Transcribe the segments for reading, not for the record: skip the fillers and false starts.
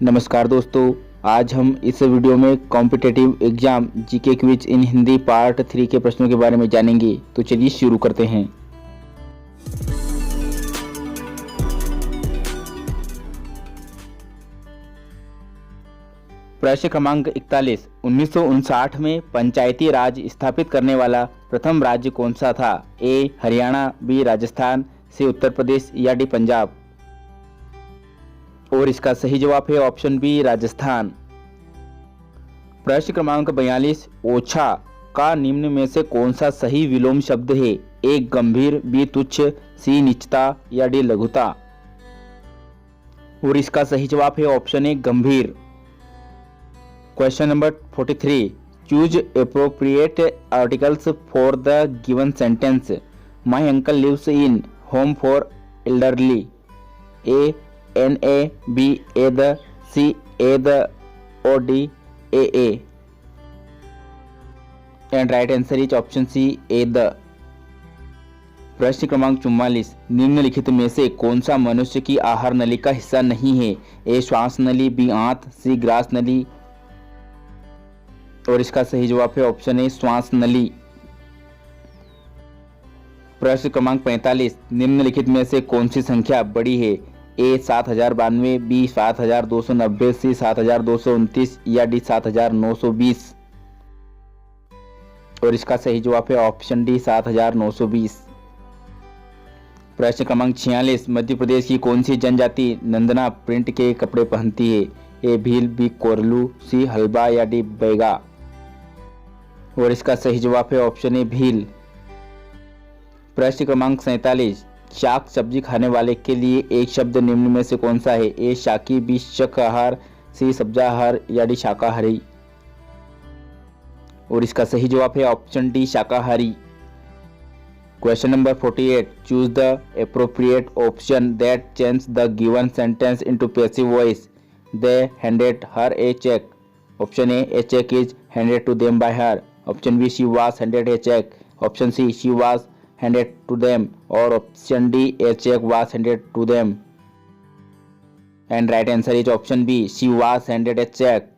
नमस्कार दोस्तों, आज हम इस वीडियो में कॉम्पिटिटिव एग्जाम जीके क्विज इन हिंदी पार्ट 3 के प्रश्नों के बारे में जानेंगे। तो चलिए शुरू करते हैं। प्रश्न क्रमांक 41। 1959 में पंचायती राज स्थापित करने वाला प्रथम राज्य कौन सा था? ए हरियाणा, बी राजस्थान, सी उत्तर प्रदेश या डी पंजाब। और इसका सही जवाब है ऑप्शन बी राजस्थान। प्रश्न क्रमांक 42। ओछा का निम्न में से कौन सा सही विलोम शब्द है? ए गंभीर, बी तुच्छ, सी नीचता या डी लघुता। और इसका सही जवाब है ऑप्शन ए गंभीर। Question number 43। Choose appropriate articles for the given sentence. My uncle lives in home for elderly. A an a, B a the, C a the और D a a. And right answer is option C a the. प्रश्न क्रमांक 44। निम्नलिखित में से कौन सा मनुष्य की आहार नली का हिस्सा नहीं है? ए श्वास नली, बी आंत, सी ग्रास नली। और इसका सही जवाब है ऑप्शन ए श्वास नली। प्रश्न क्रमांक 45। निम्नलिखित में से कौन सी संख्या बड़ी है? ए 7092, बी 7290, सी 7229 या डी 7920। और इसका सही जवाब है ऑप्शन डी 7920। प्रश्न क्रमांक 46। मध्य प्रदेश की कौन सी जनजाति नंदना प्रिंट के कपड़े पहनती है? ए भील, बी कोरलू, सी हलबा या डी बैगा। और इसका सही जवाब है ऑप्शन ए भील। प्रश्न क्रमांक 47। शाक सब्जी खाने वाले के लिए एक शब्द निम्न में से कौन सा है? ए शाकी, बी शाकाहार, सी सब्जाहार या डी शाकाहारी। और इसका सही जवाब है ऑप्शन डी शाकाहारी। Question number 48। Choose the appropriate option that change the given sentence into passive voice. They handed her a cheque. Option A cheque is handed to them by her. Option B she was handed a cheque. Option C she was handed to them और option D a check was handed to them and right answer is option B she was handed a check।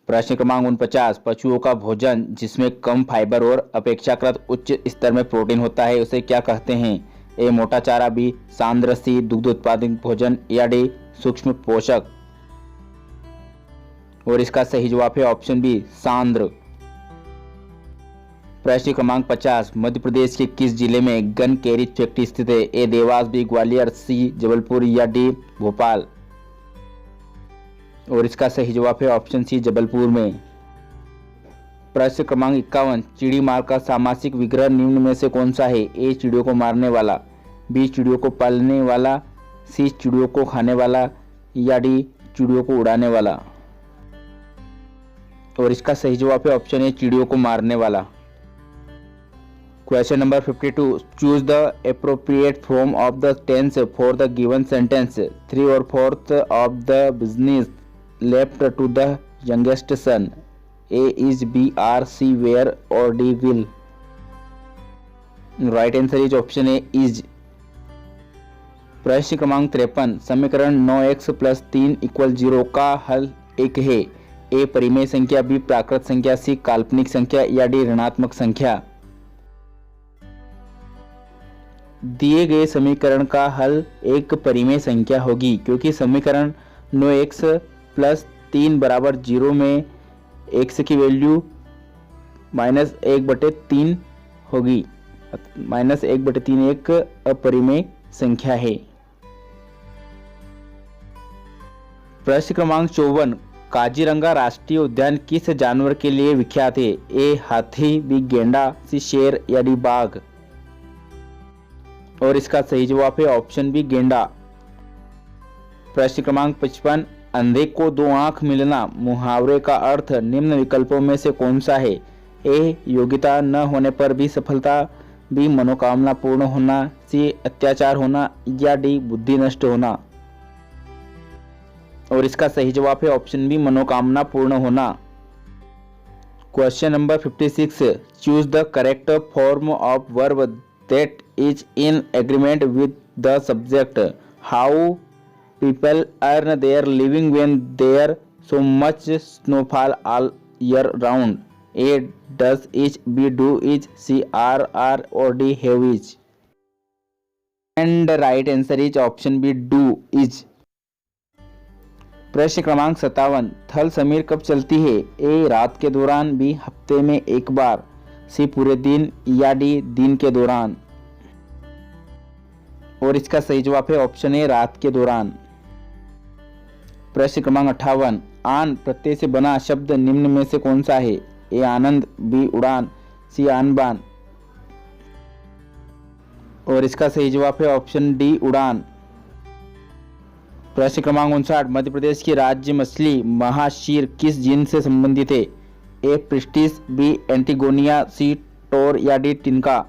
प्रश्न क्रमांक 49। पशुओं का भोजन जिसमें कम fibre और अपेक्षाकृत उच्च स्तर में प्रोटीन होता है उसे क्या कहते हैं? ए मोटा चारा, बी सांद्र, सी दुग्ध उत्पादक भोजन या डी सूक्ष्म पोषक। और इसका सही जवाब है ऑप्शन बी सांद्र। प्रश्न क्रमांक 50। मध्य प्रदेश के किस जिले में गन कैरिज फैक्ट्री स्थित है? ए देवास, बी ग्वालियर, सी जबलपुर या डी भोपाल। और इसका सही जवाब है ऑप्शन सी जबलपुर में। प्रश्न क्रमांक 51। चिड़ी मार का सामासिक विग्रह निम्न में से कौन सा है? ए चिड़ियों को मारने वाला, बी चिड़ियों को पालने वाला, सी चिड़ियों को खाने वाला या डी चिड़ियों को उड़ाने वाला। और इसका सही जवाब है ऑप्शन ए चिड़ियों को मारने वाला। Question number 52. Choose the appropriate form of the tense for the given sentence. 3 or 4th of the business left to the youngest son. A is, B are, C were or D will. Right answer is option A is। प्रश्न क्रमांक 53। समीकरण 9x + 3 = 0 का हल एक है। ए परिमेय संख्या, B प्राकृत संख्या, सी काल्पनिक संख्या या डी ऋणात्मक संख्या। दिए गए समीकरण का हल एक परिमेय संख्या होगी क्योंकि समीकरण 9x + 3 = 0 में x की वैल्यू -1/3 होगी। -1/3 एक अपरिमेय संख्या है। प्रश्न क्रमांक 54। काजीरंगा राष्ट्रीय उद्यान किस जानवर के लिए विख्यात है? ए हाथी, बी गेंडा, सी शेर या डी बाघ। और इसका सही जवाब है ऑप्शन बी गेंडा। प्रश्न क्रमांक 55। अंधे को 2 आंख मिलना मुहावरे का अर्थ निम्न विकल्पों में से कौन सा है? ए योग्यता न होने पर भी सफलता, बी मनोकामना पूर्ण होना, सी अत्याचार होना या डी बुद्धि नष्ट होना। और इसका सही जवाब है ऑप्शन बी मनोकामना पूर्ण होना। Question number 56। Choose the correct form of verb that is in agreement with the subject. How people earn their living when there so much snowfall all year round? A. Does is, B. Do is, C. Are or D. Have is? And the right answer is option B. Do is. प्रश्न क्रमांक 57, थल समीर कब चलती है? ए. रात के दौरान, B. हफ्ते में एक बार, सी. पूरे दिन, या डी. दिन के दौरान? और इसका सही जवाब है ऑप्शन ए. रात के दौरान। प्रश्न क्रमांक 58, आन प्रत्यय से बना शब्द निम्न में से कौन सा है? ए. आनंद, बी. उड़ान, सी. आन बान? और इसका सही जवाब है ऑप्शन डी. उड़ान। प्रश्न क्रमांक 59, मध्य प्रदेश की राज्य मछली महाशीर किस जीन से संबंधित है? ए. Priestess, B. एंटीगोनिया, सी. टोर, या डी. टिनका?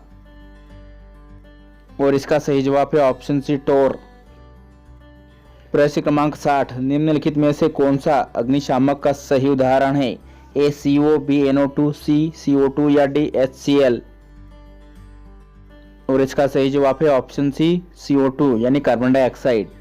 और इसका सही जवाब है ऑप्शन सी. टोर। प्रश्न क्रमांक 60, निम्नलिखित में से कौन सा अग्निशामक का सही उदाहरण है? ए. CO, B. NO2, सी. CO2, या डी. HCl? और इसका सही जवाब है ऑप्शन सी. CO2 यानी कार्बन डाइऑक्साइड।